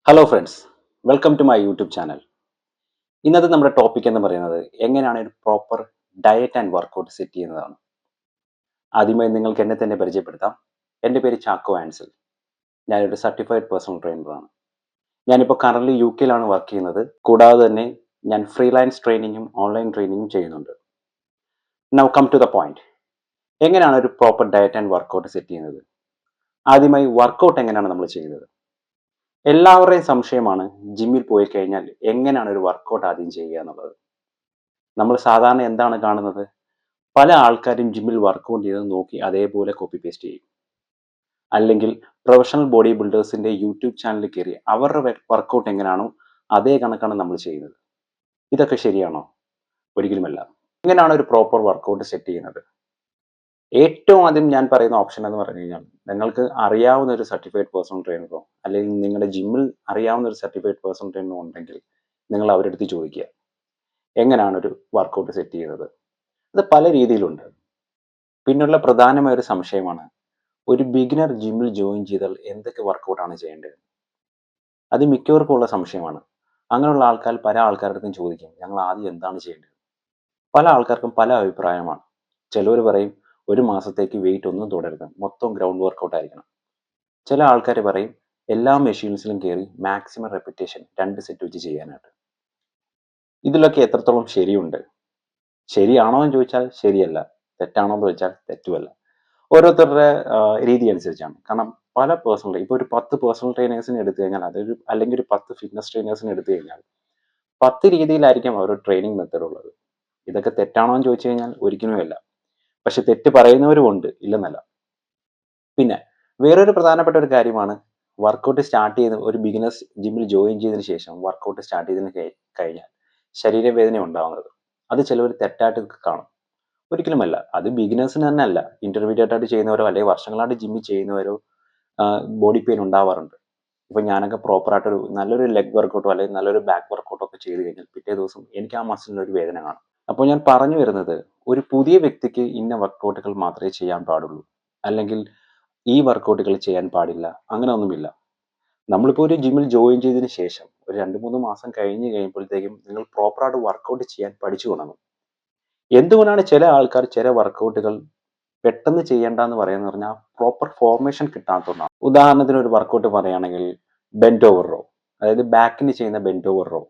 Hello friends, welcome to my YouTube channel. ഇന്നത്തെ നമ്മുടെ topic എന്ന് പറയുന്നത് എങ്ങനെയാണ് ഒരു proper diet and workout set ചെയ്യുന്നതാണ്. ആദ്യമായി നിങ്ങൾക്ക് എന്നെ തന്നെ പരിചയപ്പെടുത്താം. എൻ്റെ പേര് ചാക്കോ ആൻസൽ. ഞാനൊരു സർട്ടിഫൈഡ് പേഴ്സണൽ ട്രെയിനറാണ്. ഞാനിപ്പോൾ കറൻ്റ് യു കെയിലാണ് വർക്ക് ചെയ്യുന്നത്. കൂടാതെ തന്നെ ഞാൻ ഫ്രീലാൻസ് ട്രെയിനിങ്ങും ഓൺലൈൻ ട്രെയിനിങ്ങും ചെയ്യുന്നുണ്ട്. Now come to the point. എങ്ങനെയാണ് ഒരു proper diet and workout set ചെയ്യുന്നത്? ആദ്യമായി വർക്കൗട്ട് എങ്ങനെയാണ് നമ്മൾ ചെയ്യുന്നത്? എല്ലാവരുടെയും സംശയമാണ് ജിമ്മിൽ പോയി കഴിഞ്ഞാൽ എങ്ങനെയാണ് ഒരു വർക്കൗട്ട് ആദ്യം ചെയ്യുക എന്നുള്ളത്. നമ്മൾ സാധാരണ എന്താണ് കാണുന്നത്? പല ആൾക്കാരും ജിമ്മിൽ വർക്കൗട്ട് ചെയ്ത് നോക്കി അതേപോലെ കോപ്പി പേസ്റ്റ് ചെയ്യും. അല്ലെങ്കിൽ പ്രൊഫഷണൽ ബോഡി ബിൽഡേഴ്സിന്റെ യൂട്യൂബ് ചാനലിൽ കയറി അവരുടെ വർക്കൗട്ട് എങ്ങനെയാണോ അതേ കണക്കാണ് നമ്മൾ ചെയ്യുന്നത്. ഇതൊക്കെ ശരിയാണോ? ഒരിക്കലുമല്ല. എങ്ങനെയാണ് ഒരു പ്രോപ്പർ വർക്കൗട്ട് സെറ്റ് ചെയ്യുന്നത്? ഏറ്റവും ആദ്യം ഞാൻ പറയുന്ന ഓപ്ഷൻ എന്ന് പറഞ്ഞു കഴിഞ്ഞാൽ നിങ്ങൾക്ക് അറിയാവുന്ന ഒരു സർട്ടിഫൈഡ് പേഴ്സണൽ ട്രെയിനറോ അല്ലെങ്കിൽ നിങ്ങളുടെ ജിമ്മിൽ അറിയാവുന്ന ഒരു സർട്ടിഫൈഡ് പേഴ്സണൽ ട്രെയിനറോ ഉണ്ടെങ്കിൽ നിങ്ങൾ അവരുടെ അടുത്ത് ചോദിക്കുക എങ്ങനെയാണ് ഒരു വർക്കൗട്ട് സെറ്റ് ചെയ്യുന്നത്. അത് പല രീതിയിലുണ്ട്. പിന്നുള്ള പ്രധാനമായ ഒരു സംശയമാണ് ഒരു ബിഗിനർ ജിമ്മിൽ ജോയിൻ ചെയ്താൽ എന്തൊക്കെ വർക്കൗട്ടാണ് ചെയ്യേണ്ടത്. അത് മിക്കവർക്കും ഉള്ള സംശയമാണ്. അങ്ങനെയുള്ള ആൾക്കാർ പല ആൾക്കാരുടെ അടുത്തും ചോദിക്കും ഞങ്ങൾ ആദ്യം എന്താണ് ചെയ്യേണ്ടത്. പല ആൾക്കാർക്കും പല അഭിപ്രായമാണ്. ചിലർ പറയും ഒരു മാസത്തേക്ക് വെയിറ്റ് ഒന്നും തുടരുത്, മൊത്തം ഗ്രൗണ്ട് വർക്കൗട്ട് ആയിരിക്കണം. ചില ആൾക്കാർ പറയും എല്ലാ മെഷീൻസിലും കയറി മാക്സിമം റെപ്പിറ്റേഷൻ 2 സെറ്റ് വെച്ച് ചെയ്യാനായിട്ട്. ഇതിലൊക്കെ എത്രത്തോളം ശരിയുണ്ട്? ശരിയാണോ എന്ന് ചോദിച്ചാൽ ശരിയല്ല, തെറ്റാണോ എന്ന് ചോദിച്ചാൽ തെറ്റുമല്ല. ഓരോരുത്തരുടെ രീതി അനുസരിച്ചാണ്. കാരണം പല പേഴ്സണൽ ഇപ്പോൾ ഒരു 10 പേഴ്സണൽ ട്രെയിനേഴ്സിനെ എടുത്തു കഴിഞ്ഞാൽ അല്ലെങ്കിൽ ഒരു 10 ഫിറ്റ്നസ് ട്രെയിനേഴ്സിനെ എടുത്തു കഴിഞ്ഞാൽ 10 രീതിയിലായിരിക്കും അവരുടെ ട്രെയിനിങ് മെത്തേഡ് ഉള്ളത്. ഇതൊക്കെ തെറ്റാണോ എന്ന് ചോദിച്ചു കഴിഞ്ഞാൽ ഒരിക്കലുമല്ല. പക്ഷെ തെറ്റ് പറയുന്നവരും ഉണ്ട്, ഇല്ലെന്നല്ല. പിന്നെ വേറൊരു പ്രധാനപ്പെട്ട ഒരു കാര്യമാണ് വർക്കൗട്ട് സ്റ്റാർട്ട് ചെയ്ത് ഒരു ബിഗിനേഴ്സ് ജിമ്മിൽ ജോയിൻ ചെയ്തതിന് ശേഷം വർക്കൗട്ട് സ്റ്റാർട്ട് ചെയ്തതിന് കഴിഞ്ഞാൽ ശരീരവേദന ഉണ്ടാകുന്നത്. അത് ചിലവർ തെറ്റായിട്ട് കാണും. ഒരിക്കലുമല്ല. അത് ബിഗിനേഴ്സിന് തന്നെ അല്ല, ഇന്റർമീഡിയറ്റ് ആയിട്ട് ചെയ്യുന്നവരോ അല്ലെങ്കിൽ വർഷങ്ങളായിട്ട് ജിമ്മിൽ ചെയ്യുന്നവരോ ബോഡി പെയിൻ ഉണ്ടാവാറുണ്ട്. ഇപ്പൊ ഞാനൊക്കെ പ്രോപ്പറായിട്ടൊരു നല്ലൊരു ലെഗ് വർക്കൗട്ടോ അല്ലെങ്കിൽ നല്ലൊരു ബാക്ക് വർക്കൗട്ടോ ഒക്കെ ചെയ്ത് കഴിഞ്ഞാൽ പിറ്റേ ദിവസം എനിക്ക് ആ മസിലിന് ഒരു വേദന കാണും. അപ്പോൾ ഞാൻ പറഞ്ഞു വരുന്നത് ഒരു പുതിയ വ്യക്തിക്ക് ഇന്ന വർക്കൗട്ടുകൾ മാത്രമേ ചെയ്യാൻ പാടുള്ളൂ, അല്ലെങ്കിൽ ഈ വർക്കൗട്ടുകൾ ചെയ്യാൻ പാടില്ല, അങ്ങനെ ഒന്നുമില്ല. നമ്മളിപ്പോൾ ഒരു ജിമ്മിൽ ജോയിൻ ചെയ്തതിന് ശേഷം ഒരു 2-3 മാസം കഴിഞ്ഞ് കഴിയുമ്പോഴത്തേക്കും നിങ്ങൾ പ്രോപ്പറായിട്ട് വർക്കൗട്ട് ചെയ്യാൻ പഠിച്ചു തുടങ്ങും. എന്തുകൊണ്ടാണ് ചില ആൾക്കാർ ചില വർക്കൗട്ടുകൾ പെട്ടെന്ന് ചെയ്യേണ്ടെന്ന് പറയുന്നത് പറഞ്ഞാൽ പ്രോപ്പർ ഫോർമേഷൻ കിട്ടാത്തതുകൊണ്ടാണ്. ഉദാഹരണത്തിന് ഒരു വർക്കൗട്ട് പറയുകയാണെങ്കിൽ ബെൻഡ് ഓവർ റോ, അതായത് ബാക്കിന് ചെയ്യുന്ന ബെൻഡ് ഓവർ റോ.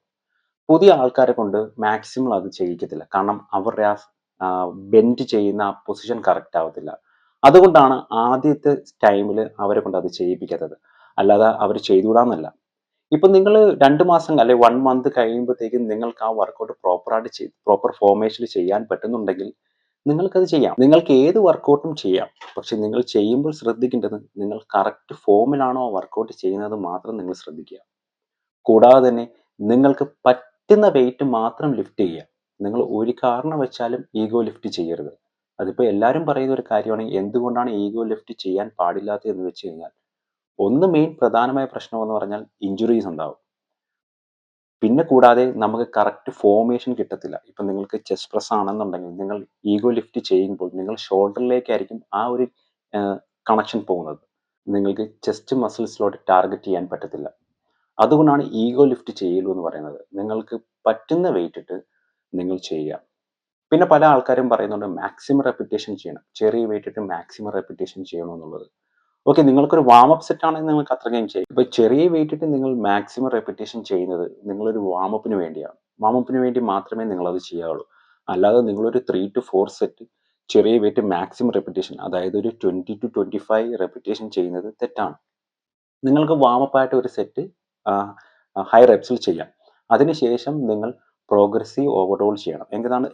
പുതിയ ആൾക്കാരെ കൊണ്ട് മാക്സിമം അത് ചെയ്യിക്കത്തില്ല. കാരണം അവരുടെ ആ ബെൻഡ് ചെയ്യുന്ന ആ പൊസിഷൻ കറക്റ്റ് ആവത്തില്ല. അതുകൊണ്ടാണ് ആദ്യത്തെ ടൈമിൽ അവരെ കൊണ്ട് അത് ചെയ്യിപ്പിക്കാത്തത്. അല്ലാതെ അവർ ചെയ്തുകൂടാന്നല്ല. ഇപ്പൊ നിങ്ങൾ 2 മാസം അല്ലെ 1 മന്ത് കഴിയുമ്പോഴത്തേക്കും നിങ്ങൾക്ക് ആ വർക്കൗട്ട് പ്രോപ്പറായിട്ട് പ്രോപ്പർ ഫോർമേഷനിൽ ചെയ്യാൻ പറ്റുന്നുണ്ടെങ്കിൽ നിങ്ങൾക്കത് ചെയ്യാം. നിങ്ങൾക്ക് ഏത് വർക്കൗട്ടും ചെയ്യാം. പക്ഷെ നിങ്ങൾ ചെയ്യുമ്പോൾ ശ്രദ്ധിക്കേണ്ടത് നിങ്ങൾ കറക്റ്റ് ഫോമിലാണോ ആ വർക്കൗട്ട് ചെയ്യുന്നത് മാത്രം നിങ്ങൾ ശ്രദ്ധിക്കുക. കൂടാതെ തന്നെ നിങ്ങൾക്ക് പറ്റുന്ന വെയിറ്റ് മാത്രം ലിഫ്റ്റ് ചെയ്യുക. നിങ്ങൾ ഒരു കാരണവശാലും ഈഗോ ലിഫ്റ്റ് ചെയ്യരുത്. അതിപ്പോൾ എല്ലാവരും പറയുന്ന ഒരു കാര്യമാണ് എന്തുകൊണ്ടാണ് ഈഗോ ലിഫ്റ്റ് ചെയ്യാൻ പാടില്ലാത്തത് എന്ന് വെച്ച് കഴിഞ്ഞാൽ ഒന്ന് മെയിൻ പ്രധാനമായ പ്രശ്നം എന്ന് പറഞ്ഞാൽ ഇഞ്ചുറീസ് ഉണ്ടാവും. പിന്നെ കൂടാതെ നമുക്ക് കറക്റ്റ് ഫോർമേഷൻ കിട്ടത്തില്ല. ഇപ്പം നിങ്ങൾക്ക് ചെസ്റ്റ് പ്രസ് ആണെന്നുണ്ടെങ്കിൽ നിങ്ങൾ ഈഗോ ലിഫ്റ്റ് ചെയ്യുമ്പോൾ നിങ്ങൾ ഷോൾഡറിലേക്കായിരിക്കും ആ ഒരു കണക്ഷൻ പോകുന്നത്. നിങ്ങൾക്ക് ചെസ്റ്റ് മസിൽസിലോട്ട് ടാർഗറ്റ് ചെയ്യാൻ പറ്റത്തില്ല. അതുകൊണ്ടാണ് ഈഗോ ലിഫ്റ്റ് ചെയ്യലു എന്ന് പറയുന്നത്. നിങ്ങൾക്ക് പറ്റുന്ന വെയിറ്റ് ഇട്ട് നിങ്ങൾ ചെയ്യുക. പിന്നെ പല ആൾക്കാരും പറയുന്നുണ്ട് മാക്സിമം റെപ്പിറ്റേഷൻ ചെയ്യണം. ചെറിയ വെയിറ്റ് ഇട്ട് മാക്സിമം റെപ്പിറ്റേഷൻ ചെയ്യണമെന്നുള്ളത്. ഓക്കെ, നിങ്ങൾക്കൊരു വാം അപ്പ് സെറ്റ് ആണെങ്കിൽ നിങ്ങൾക്ക് അത്രയും ചെയ്യും. ഇപ്പോൾ ചെറിയ വെയിറ്റ് ഇട്ട് നിങ്ങൾ മാക്സിമം റെപ്പിറ്റേഷൻ ചെയ്യുന്നത് നിങ്ങളൊരു വാം അപ്പിന് വേണ്ടിയാണ്. വാം അപ്പിന് വേണ്ടി മാത്രമേ നിങ്ങളത് ചെയ്യാവുള്ളൂ. അല്ലാതെ നിങ്ങളൊരു 3 to 4 സെറ്റ് ചെറിയ വെയിറ്റ് മാക്സിമം റെപ്പിറ്റേഷൻ, അതായത് ഒരു 20 to 25 റെപ്പിറ്റേഷൻ ചെയ്യുന്നത് തെറ്റാണ്. നിങ്ങൾക്ക് വാം അപ്പ് ആയിട്ട് ഒരു സെറ്റ് ഹൈ റെപ്സിൽ ചെയ്യാം. അതിനുശേഷം നിങ്ങൾ പ്രോഗ്രസീവ് ഓവർലോഡ് ചെയ്യണം.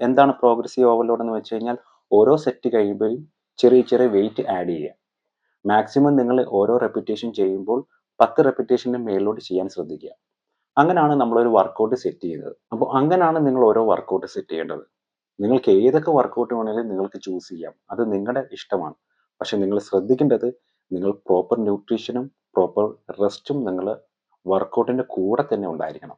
എന്താണ് പ്രോഗ്രസീവ് ഓവർലോഡ് എന്ന് വെച്ച് കഴിഞ്ഞാൽ ഓരോ സെറ്റ് കഴിയുമ്പോഴും ചെറിയ ചെറിയ വെയിറ്റ് ആഡ് ചെയ്യുക. മാക്സിമം നിങ്ങൾ ഓരോ റെപ്പിറ്റേഷൻ ചെയ്യുമ്പോൾ 10 റെപ്പിറ്റേഷൻ്റെ മേലോട്ട് ചെയ്യാൻ ശ്രദ്ധിക്കുക. അങ്ങനെയാണ് നമ്മളൊരു വർക്കൗട്ട് സെറ്റ് ചെയ്യുന്നത്. അപ്പോൾ അങ്ങനെയാണ് നിങ്ങൾ ഓരോ വർക്കൗട്ട് സെറ്റ് ചെയ്യേണ്ടത്. നിങ്ങൾക്ക് ഏതൊക്കെ വർക്കൗട്ട് വേണമെങ്കിലും നിങ്ങൾക്ക് ചൂസ് ചെയ്യാം. അത് നിങ്ങളുടെ ഇഷ്ടമാണ്. പക്ഷെ നിങ്ങൾ ശ്രദ്ധിക്കേണ്ടത് നിങ്ങൾ പ്രോപ്പർ ന്യൂട്രീഷനും പ്രോപ്പർ റെസ്റ്റും നിങ്ങൾ വർക്കൗട്ടിൻ്റെ കൂടെ തന്നെ ഉണ്ടായിരിക്കണം.